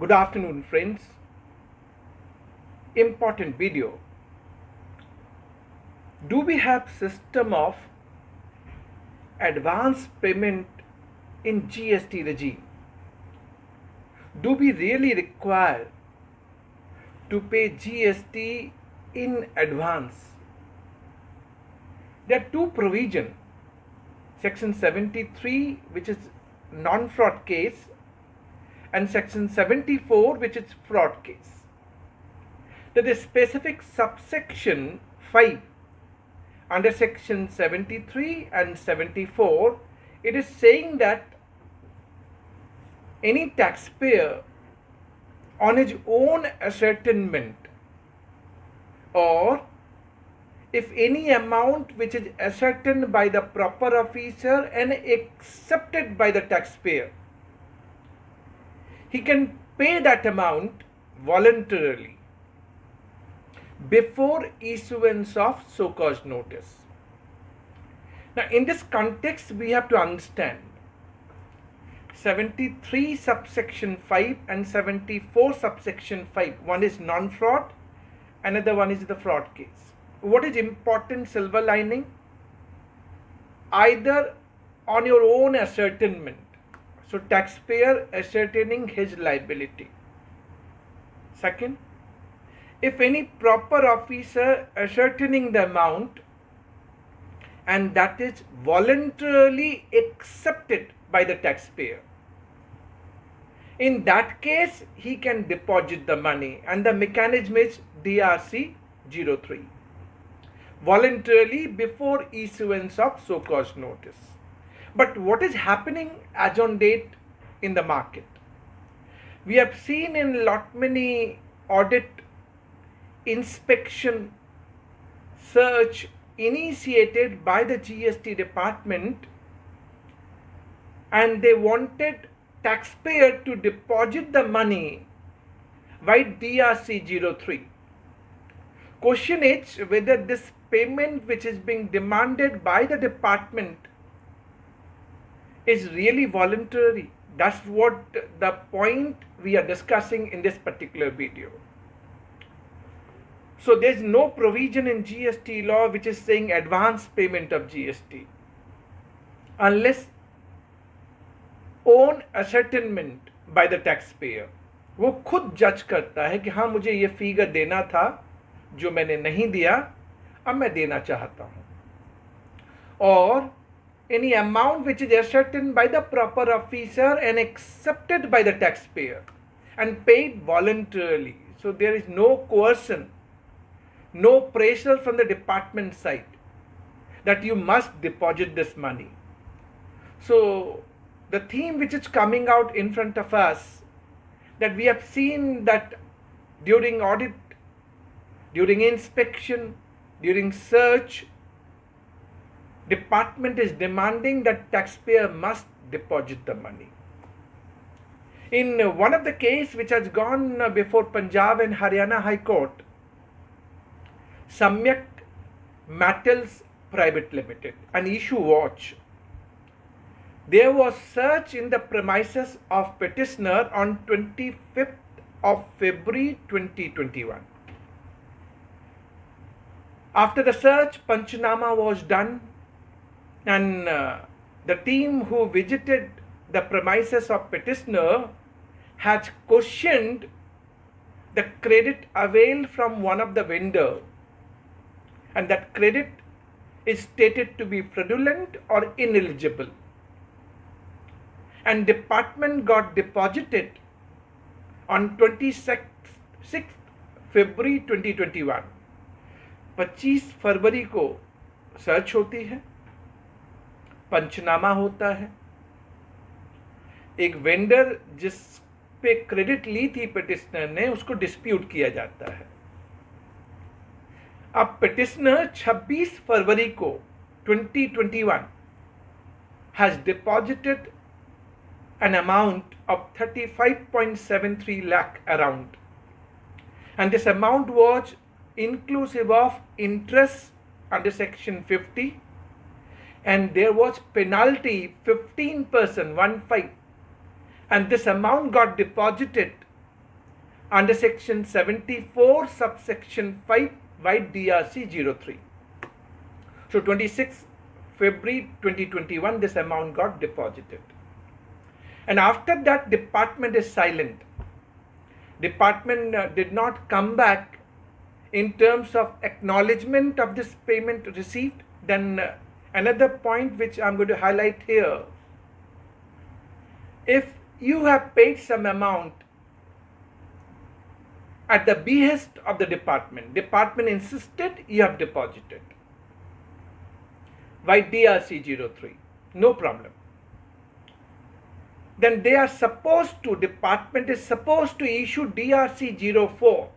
Good afternoon, friends. Important video. Do we have system of advance payment in GST regime? Do we really require to pay GST in advance? There are two provisions. Section 73, which is non-fraud case, and section 74, which is fraud case. That is specific subsection 5 under section 73 and 74. It is saying that any taxpayer on his own ascertainment, or if any amount which is ascertained by the proper officer and accepted by the taxpayer, he can pay that amount voluntarily before issuance of so-called notice. Now, in this context, we have to understand 73 subsection 5 and 74 subsection 5. One is non-fraud, another one is the fraud case. What is important silver lining? Either on your own ascertainment, so taxpayer ascertaining his liability. Second, if any proper officer ascertaining the amount and that is voluntarily accepted by the taxpayer, in that case he can deposit the money, and the mechanism is DRC 03, voluntarily before issuance of so-called notice. But what is happening as on date in the market? We have seen in lot many audit, inspection, search initiated by the GST department, and they wanted taxpayer to deposit the money by DRC 03. Question is whether this payment which is being demanded by the department is really voluntary. That's what the point we are discussing in this particular video. So there's no provision in GST law which is saying advance payment of GST unless own ascertainment by the taxpayer. वो खुद जज करता है कि हाँ, मुझे ये figure देना था जो मैंने नहीं दिया, अब मैं देना चाहता हूँ. Or any amount which is ascertained by the proper officer and accepted by the taxpayer and paid voluntarily. So there is no coercion, no pressure from the department side that you must deposit this money. So the theme which is coming out in front of us, that we have seen that during audit, during inspection, during search, department is demanding that taxpayer must deposit the money. In one of the case which has gone before Punjab and Haryana High Court, Samyak Metals Private Limited, an issue watch, there was search in the premises of petitioner on 25th of February 2021. After the search, Panchanama was done, and the team who visited the premises of petitioner had questioned the credit avail from one of the vendor, and that credit is stated to be fraudulent or ineligible, and department got deposited on 26th February 2021. 25 फरवरी को search होती है, पंचनामा होता है. एक vendor जिस पे credit ली थी petitioner ने, उसको डिस्प्यूट किया जाता है. अब पिटिशनर 26 फरवरी को 2021 has deposited an amount of 35.73 lakh around, and this amount was inclusive of interest under section 50, and there was penalty 15%, and this amount got deposited under section 74 subsection 5 vide DRC 03. So 26 February 2021 this amount got deposited, and after that department is silent. Department did not come back in terms of acknowledgement of this payment received. Then another point which I'm going to highlight here: if you have paid some amount at the behest of the department insisted, you have deposited by DRC 03, no problem. Then they are supposed to, department is supposed to issue DRC 04.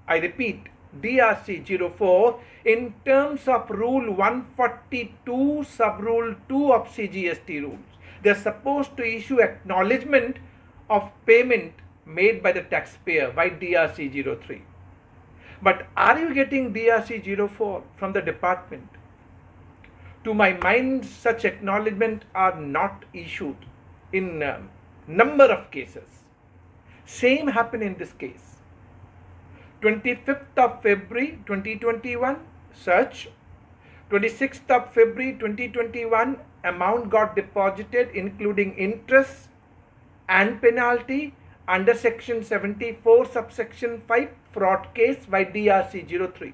I repeat, DRC 04 in terms of Rule 142 Sub-Rule 2 of CGST rules. They are supposed to issue acknowledgement of payment made by the taxpayer by DRC 03. But are you getting DRC 04 from the department? To my mind, such acknowledgement are not issued in number of cases. Same happened in this case. 25th of February 2021 search. 26th of February 2021 amount got deposited including interest and penalty under section 74 subsection 5 fraud case by DRC 03.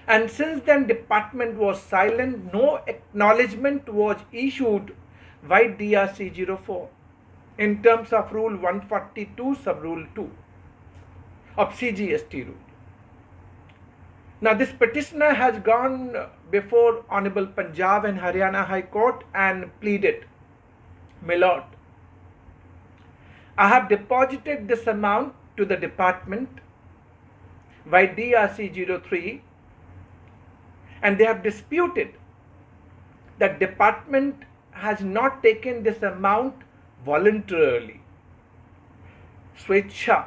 And since then department was silent, no acknowledgement was issued by DRC 04 in terms of Rule 142 Sub-Rule 2 of CGST rule. Now this petitioner has gone before Honorable Punjab and Haryana High Court and pleaded, "My Lord, I have deposited this amount to the department by DRC 03 and they have disputed that department has not taken this amount voluntarily." स्वेच्छा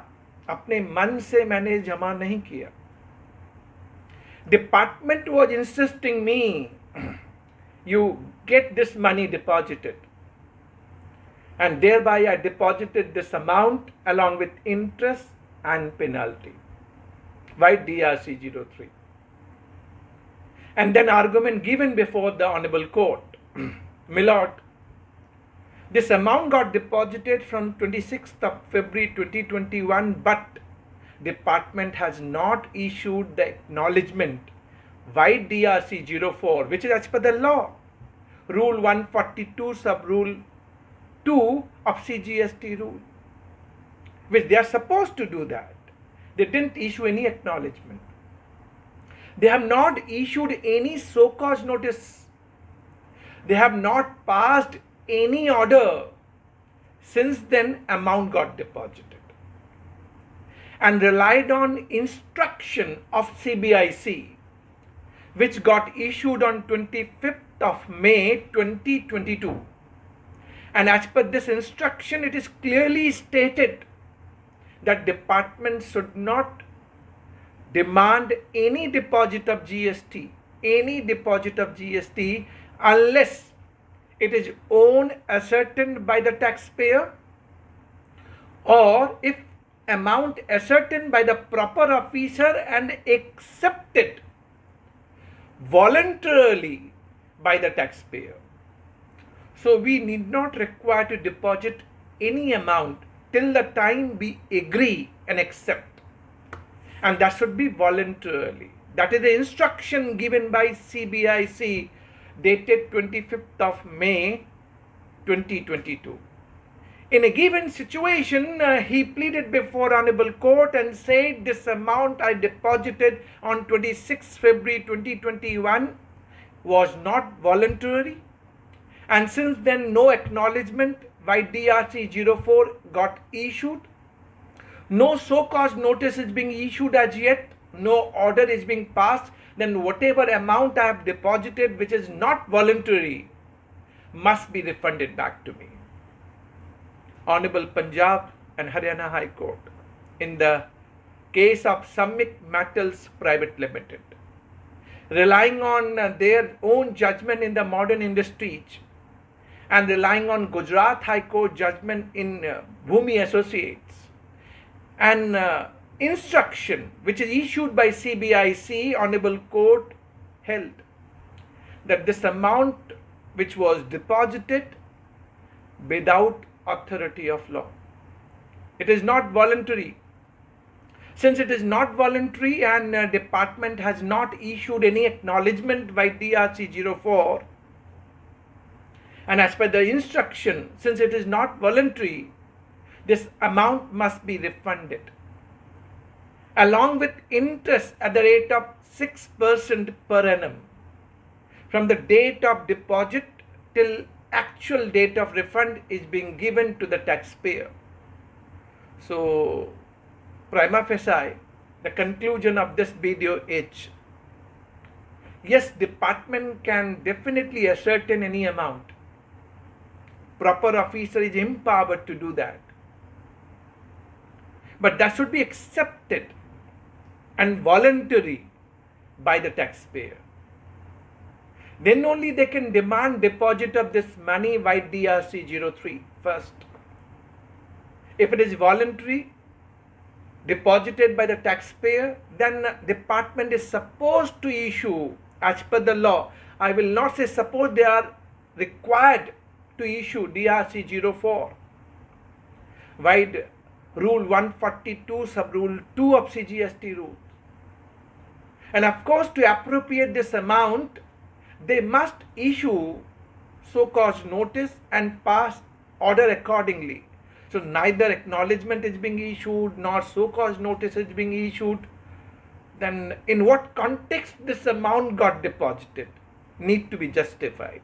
अपने मन से मैंने जमा नहीं किया. Department was insisting me, you get this money deposited, and thereby I deposited this amount along with interest and penalty by DRC 03. And then argument given before the Honorable Court. My Lord, this amount got deposited from 26th of February 2021, but department has not issued the acknowledgement by DRC 04, which is as per the law, Rule 142 Sub-Rule 2 of CGST rule, which they are supposed to do that. They didn't issue any acknowledgement. They have not issued any so-cause notice. They have not passed any order. Since then, amount got deposited and relied on instruction of CBIC, which got issued on 25th of May 2022. And as per this instruction, it is clearly stated that department should not demand any deposit of GST, unless it is owned ascertained by the taxpayer, or if amount ascertained by the proper officer and accepted voluntarily by the taxpayer. So we need not require to deposit any amount till the time we agree and accept, and that should be voluntarily. That is the instruction given by CBIC dated 25th of May 2022. In a given situation, he pleaded before Honorable Court and said, this amount I deposited on 26 February 2021 was not voluntary, and since then no acknowledgement by DRC 04 got issued, no so-cause notice is being issued as yet, no order is being passed, then whatever amount I have deposited which is not voluntary must be refunded back to me. Honorable Punjab and Haryana High Court, in the case of Samik Metals Private Limited, relying on their own judgment in the modern industries and relying on Gujarat High Court judgment in Bhumi Associates, An instruction which is issued by CBIC Honorable Court held that this amount which was deposited without authority of law. It is not voluntary. Since it is not voluntary and department has not issued any acknowledgement by DRC 04, and as per the instruction, since it is not voluntary, this amount must be refunded along with interest at the rate of 6% per annum from the date of deposit till actual date of refund is being given to the taxpayer. So, prima facie, the conclusion of this video is, yes, department can definitely ascertain any amount. Proper officer is empowered to do that. But that should be accepted and voluntary by the taxpayer. Then only they can demand deposit of this money by DRC 03 first. If it is voluntary, deposited by the taxpayer, then department is supposed to issue as per the law. I will not say suppose they are required to issue DRC 04. Vide Rule 142 sub Rule 2 of CGST rules. And of course, to appropriate this amount, they must issue so-called notice and pass order accordingly. So neither acknowledgement is being issued nor so-called notice is being issued. Then in what context this amount got deposited need to be justified.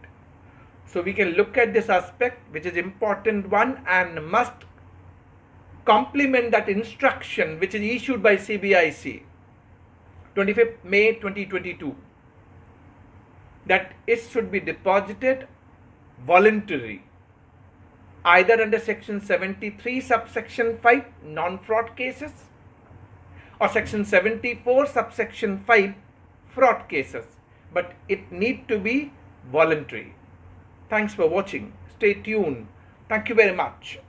So we can look at this aspect, which is important one, and must complement that instruction which is issued by CBIC 25th May 2022, that it should be deposited voluntary, either under section 73 subsection 5 non-fraud cases or section 74 subsection 5 fraud cases, but it need to be voluntary. Thanks for watching. Stay tuned. Thank you very much.